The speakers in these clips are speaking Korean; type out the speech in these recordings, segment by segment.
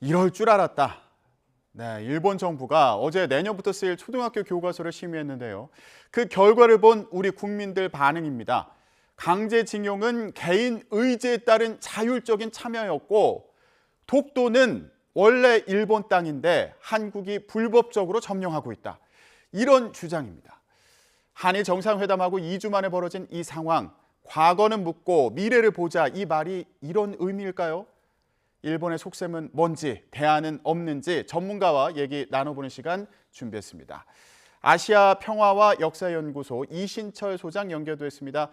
이럴 줄 알았다. 네, 일본 정부가 어제 내년부터 쓰일 초등학교 교과서를 심의했는데요. 그 결과를 본 우리 국민들 반응입니다. 강제징용은 개인 의지에 따른 자율적인 참여였고, 독도는 원래 일본 땅인데 한국이 불법적으로 점령하고 있다. 이런 주장입니다. 한일 정상회담하고 2주 만에 벌어진 이 상황, 과거는 묻고 미래를 보자, 이 말이 이런 의미일까요? 일본의 속셈은 뭔지, 대안은 없는지 전문가와 얘기 나눠보는 시간 준비했습니다. 아시아 평화와 역사연구소 이신철 소장 연결됐습니다.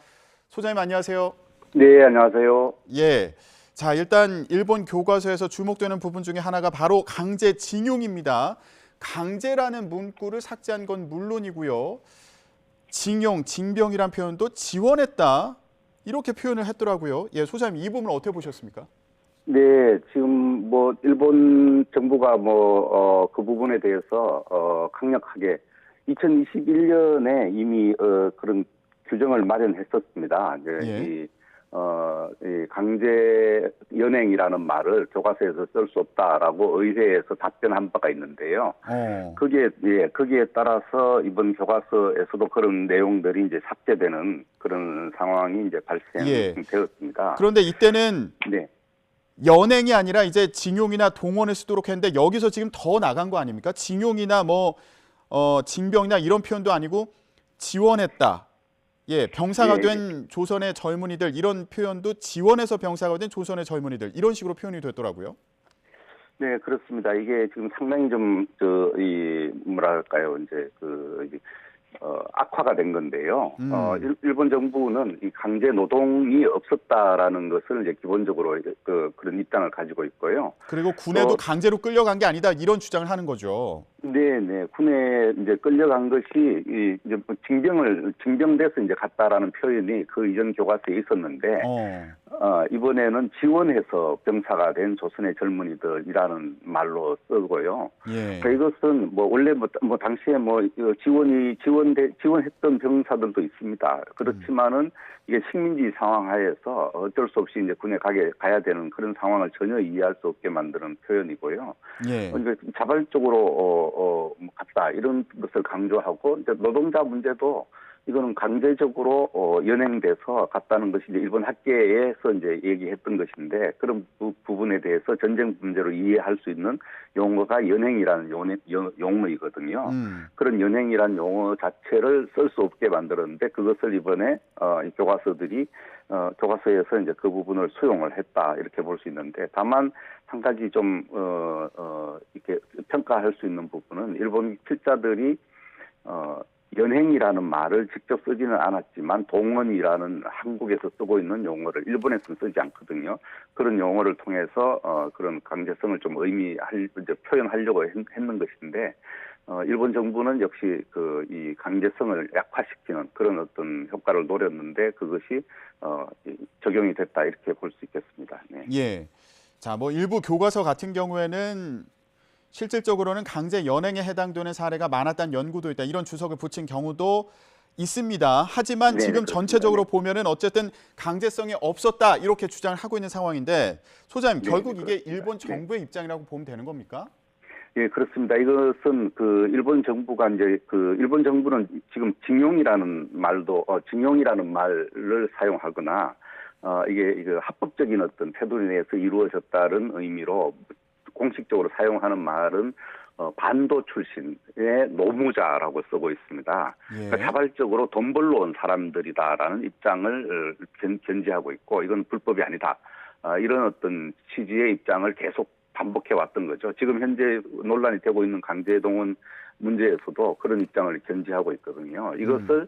소장님 안녕하세요. 네, 안녕하세요. 예. 자, 일단 일본 교과서에서 주목되는 부분 중에 하나가 바로 강제징용입니다. 강제라는 문구를 삭제한 건 물론이고요. 징용, 징병이란 표현도 지원했다. 이렇게 표현을 했더라고요. 예, 소장님 이 부분 어떻게 보셨습니까? 네, 지금 일본 정부가 그 부분에 대해서 강력하게 2021년에 이미 그런 규정을 마련했었습니다. 이제 예. 이 강제 연행이라는 말을 교과서에서 쓸 수 없다라고 의회에서 답변한 바가 있는데요. 거기에 따라서 이번 교과서에서도 그런 내용들이 이제 삭제되는 그런 상황이 이제 발생되었습니다. 그런데 이때는 네. 연행이 아니라 이제 징용이나 동원을 쓰도록 했는데 여기서 지금 더 나간 거 아닙니까? 징용이나 징병이나 이런 표현도 아니고 지원했다. 예, 병사가 된 조선의 젊은이들 이런 표현도 지원해서 병사가 된 조선의 젊은이들 이런 식으로 표현이 됐더라고요. 네, 그렇습니다. 이게 지금 상당히 뭐랄까요, 악화가 된 건데요. 일본 정부는 이 강제 노동이 없었다라는 것을 이제 기본적으로 그런 입장을 가지고 있고요. 그리고 군에도 강제로 끌려간 게 아니다 이런 주장을 하는 거죠. 네, 군에 이제 끌려간 것이 이제 징병돼서 이제 갔다라는 표현이 그 이전 교과서에 있었는데, 이번에는 지원해서 병사가 된 조선의 젊은이들이라는 말로 쓰고요. 예. 그러니까 이것은 원래 당시에 지원했던 병사들도 있습니다. 그렇지만은 이게 식민지 상황 하에서 어쩔 수 없이 이제 군에 가야 되는 그런 상황을 전혀 이해할 수 없게 만드는 표현이고요. 예. 이제 자발적으로 갔다 이런 것을 강조하고 이제 노동자 문제도 이거는 강제적으로 연행돼서 갔다는 것이 이제 일본 학계에서 이제 얘기했던 것인데 그런 부분에 대해서 전쟁 문제로 이해할 수 있는 용어가 연행이라는 용어이거든요. 그런 연행이라는 용어 자체를 쓸 수 없게 만들었는데 그것을 이번에 이 교과서에서 이제 그 부분을 수용을 했다 이렇게 볼 수 있는데 다만 한 가지 좀 이렇게 평가할 수 있는 부분은 일본 필자들이 연행이라는 말을 직접 쓰지는 않았지만 동원이라는 한국에서 쓰고 있는 용어를 일본에서는 쓰지 않거든요. 그런 용어를 통해서 그런 강제성을 좀 표현하려고 했는 것인데 일본 정부는 역시 이 강제성을 약화시키는 그런 어떤 효과를 노렸는데 그것이 적용이 됐다 이렇게 볼 수 있겠습니다. 네. 예. 자, 일부 교과서 같은 경우에는 실질적으로는 강제 연행에 해당되는 사례가 많았다는 연구도 있다. 이런 주석을 붙인 경우도 있습니다. 하지만 지금 전체적으로 보면은 어쨌든 강제성이 없었다 이렇게 주장을 하고 있는 상황인데 소장님 결국 이게 일본 정부의 입장이라고 보면 되는 겁니까? 예, 그렇습니다. 이것은 일본 정부가 일본 정부는 지금 징용이라는 말을 사용하거나 이게 합법적인 어떤 태도에 의해서 이루어졌다는 의미로 공식적으로 사용하는 말은 반도 출신의 노무자라고 쓰고 있습니다. 예. 그러니까 자발적으로 돈 벌러 온 사람들이다라는 입장을 견지하고 있고 이건 불법이 아니다. 이런 어떤 취지의 입장을 계속 반복해 왔던 거죠. 지금 현재 논란이 되고 있는 강제동원 문제에서도 그런 입장을 견지하고 있거든요. 이것을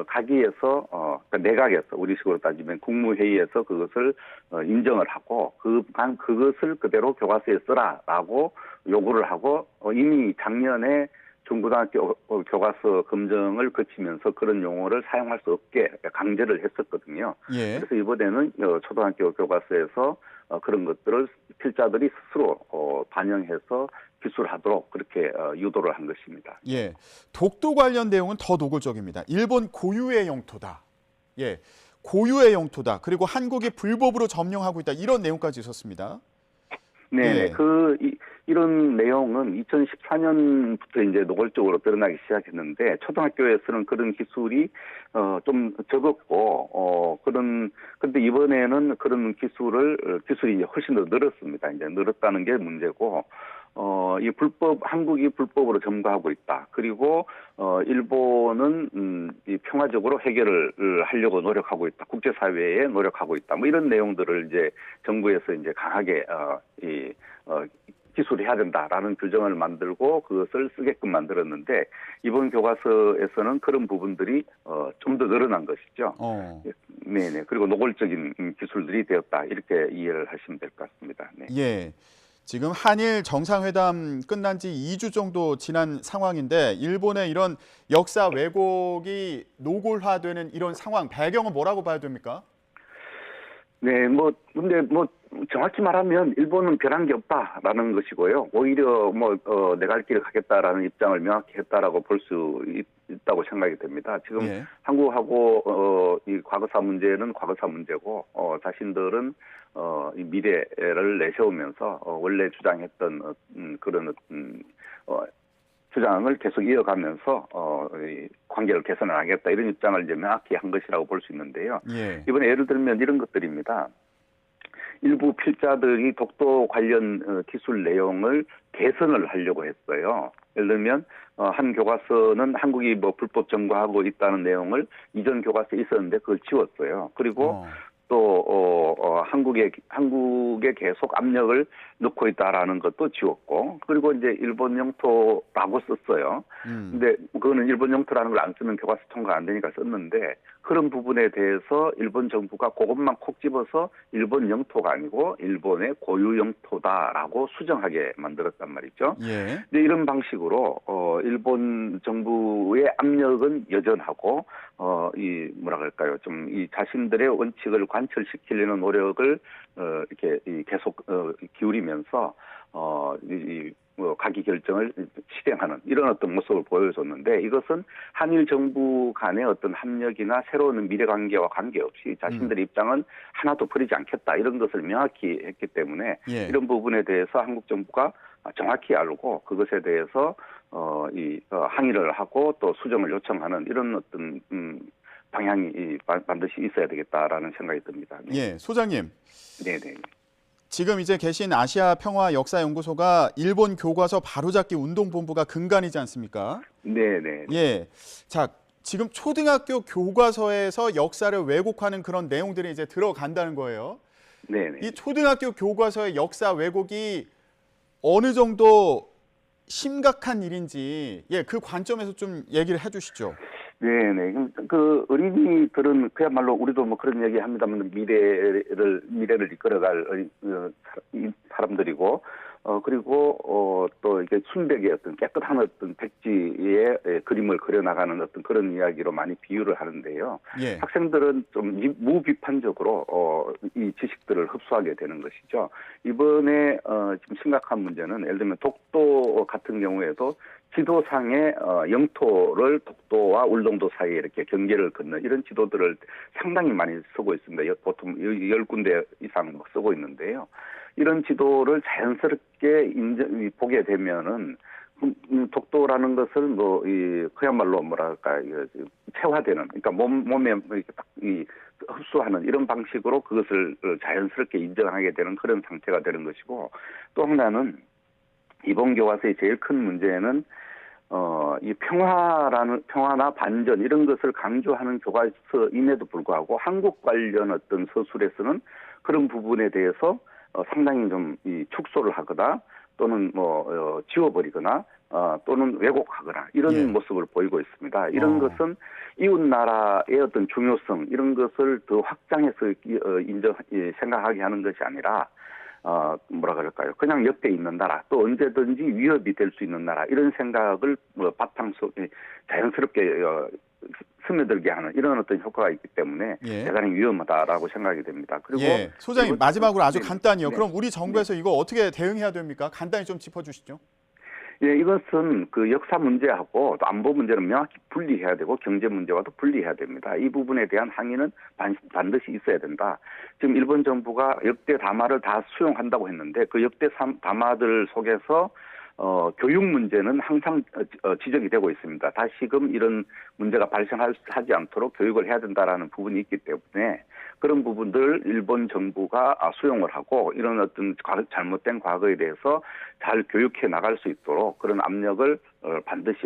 가기에서 그러니까 내각에서 우리식으로 따지면 국무회의에서 그것을 인정을 하고 그것을 그대로 교과서에 쓰라라고 요구를 하고 이미 작년에 중고등학교 교과서 검증을 거치면서 그런 용어를 사용할 수 없게 강제를 했었거든요. 예. 그래서 이번에는 초등학교 교과서에서 그런 것들을 필자들이 스스로 반영해서 기술하도록 그렇게 유도를 한 것입니다. 예, 독도 관련 내용은 더 노골적입니다. 일본 고유의 영토다. 예, 고유의 영토다. 그리고 한국이 불법으로 점령하고 있다. 이런 내용까지 있었습니다. 네, 예. 이런 내용은 2014년부터 이제 노골적으로 드러나기 시작했는데 초등학교에서는 그런 기술이 좀 적었고 근데 이번에는 그런 기술이 이제 훨씬 더 늘었습니다. 이제 늘었다는 게 문제고 이 한국이 불법으로 점거하고 있다. 그리고 일본은 이 평화적으로 해결을 하려고 노력하고 있다. 국제사회에 노력하고 있다. 뭐 이런 내용들을 이제 정부에서 이제 강하게 기술해야 된다라는 규정을 만들고 그것을 쓰게끔 만들었는데 이번 교과서에서는 그런 부분들이 좀 더 늘어난 것이죠. 네네. 그리고 노골적인 기술들이 되었다. 이렇게 이해를 하시면 될 것 같습니다. 네. 예. 지금 한일 정상회담 끝난 지 2주 정도 지난 상황인데 일본의 이런 역사 왜곡이 노골화되는 이런 상황, 배경은 뭐라고 봐야 됩니까? 네, 근데 정확히 말하면 일본은 변한 게 없다라는 것이고요. 오히려 내가 할 길을 가겠다라는 입장을 명확히 했다라고 볼 수 있다고 생각이 됩니다. 지금 예. 한국하고 이 과거사 문제는 과거사 문제고, 자신들은 이 미래를 내세우면서 원래 주장했던 그런 주장을 계속 이어가면서 이 관계를 개선하겠다 이런 입장을 이제 명확히 한 것이라고 볼 수 있는데요. 예. 이번에 예를 들면 이런 것들입니다. 일부 필자들이 독도 관련 기술 내용을 개선을 하려고 했어요. 예를 들면 한 교과서는 한국이 불법 점거하고 있다는 내용을 이전 교과서에 있었는데 그걸 지웠어요. 그리고 또 한국에 계속 압력을 넣고 있다라는 것도 지웠고, 그리고 이제 일본 영토라고 썼어요. 근데 그거는 일본 영토라는 걸 안 쓰면 교과서 통과 안 되니까 썼는데 그런 부분에 대해서 일본 정부가 그것만 콕 집어서 일본 영토가 아니고 일본의 고유 영토다라고 수정하게 만들었단 말이죠. 예. 근데 이런 방식으로 일본 정부의 압력은 여전하고 이 뭐라 그럴까요? 좀 이 자신들의 원칙을 관철시키려는 노력을 이렇게 계속 기울이면서 가기 결정을 실행하는 이런 어떤 모습을 보여줬는데 이것은 한일 정부 간의 어떤 협력이나 새로운 미래 관계와 관계없이 자신들의 입장은 하나도 버리지 않겠다 이런 것을 명확히 했기 때문에 예. 이런 부분에 대해서 한국 정부가 정확히 알고 그것에 대해서 항의를 하고 또 수정을 요청하는 이런 어떤 방향이 반드시 있어야 되겠다라는 생각이 듭니다. 네. 예, 소장님. 네네. 지금 이제 계신 아시아 평화 역사 연구소가 일본 교과서 바로잡기 운동본부가 근간이지 않습니까? 네네. 예. 자, 지금 초등학교 교과서에서 역사를 왜곡하는 그런 내용들이 이제 들어간다는 거예요. 네네. 이 초등학교 교과서의 역사 왜곡이 어느 정도 심각한 일인지 그 관점에서 좀 얘기를 해주시죠. 네네. 그 어린이들은 그야말로 우리도 그런 얘기 합니다만 미래를 이끌어갈 사람들이고 그리고 또 이게 순백의 어떤 깨끗한 어떤 백지의 그림을 그려나가는 어떤 그런 이야기로 많이 비유를 하는데요. 예. 학생들은 좀 무비판적으로 이 지식들을 흡수하게 되는 것이죠. 이번에 지금 심각한 문제는 예를 들면 독도 같은 경우에도 지도상의 영토를 독도와 울릉도 사이에 이렇게 경계를 긋는 이런 지도들을 상당히 많이 쓰고 있습니다. 보통 10군데 이상 쓰고 있는데요. 이런 지도를 자연스럽게 보게 되면은 독도라는 것을 그야말로 뭐랄까 체화되는 그러니까 몸에 이렇게 딱 흡수하는 이런 방식으로 그것을 자연스럽게 인정하게 되는 그런 상태가 되는 것이고 또 하나는 이번 교과서의 제일 큰 문제는 이 평화나 반전 이런 것을 강조하는 교과서임에도 불구하고 한국 관련 어떤 서술에서는 그런 부분에 대해서 상당히 좀 축소를 하거나 또는 지워버리거나 또는 왜곡하거나 이런 모습을 보이고 있습니다. 이런 것은 이웃 나라의 어떤 중요성 이런 것을 더 확장해서 생각하게 하는 것이 아니라 뭐라 그럴까요? 그냥 옆에 있는 나라, 또 언제든지 위협이 될 수 있는 나라 이런 생각을 바탕 속에 자연스럽게 스며들게 하는 이런 어떤 효과가 있기 때문에 대단히 위험하다라고 생각이 됩니다. 그리고 소장님 마지막으로 아주 간단히요. 네. 그럼 우리 정부에서 이거 어떻게 대응해야 됩니까? 간단히 좀 짚어주시죠. 예, 이것은 그 역사 문제하고 또 안보 문제는 명확히 분리해야 되고 경제 문제와도 분리해야 됩니다. 이 부분에 대한 항의는 반드시 있어야 된다. 지금 일본 정부가 역대 담화를 다 수용한다고 했는데 그 역대 담화들 속에서 교육 문제는 항상 지적이 되고 있습니다. 다시금 이런 문제가 발생하지 않도록 교육을 해야 된다라는 부분이 있기 때문에 그런 부분들 일본 정부가 수용을 하고 이런 어떤 잘못된 과거에 대해서 잘 교육해 나갈 수 있도록 그런 압력을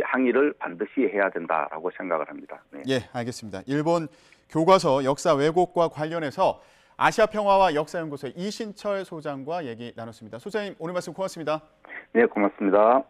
항의를 반드시 해야 된다라고 생각을 합니다. 네. 예, 알겠습니다. 일본 교과서 역사 왜곡과 관련해서 아시아 평화와 역사연구소의 이신철 소장과 얘기 나눴습니다. 소장님, 오늘 말씀 고맙습니다. 네, 고맙습니다.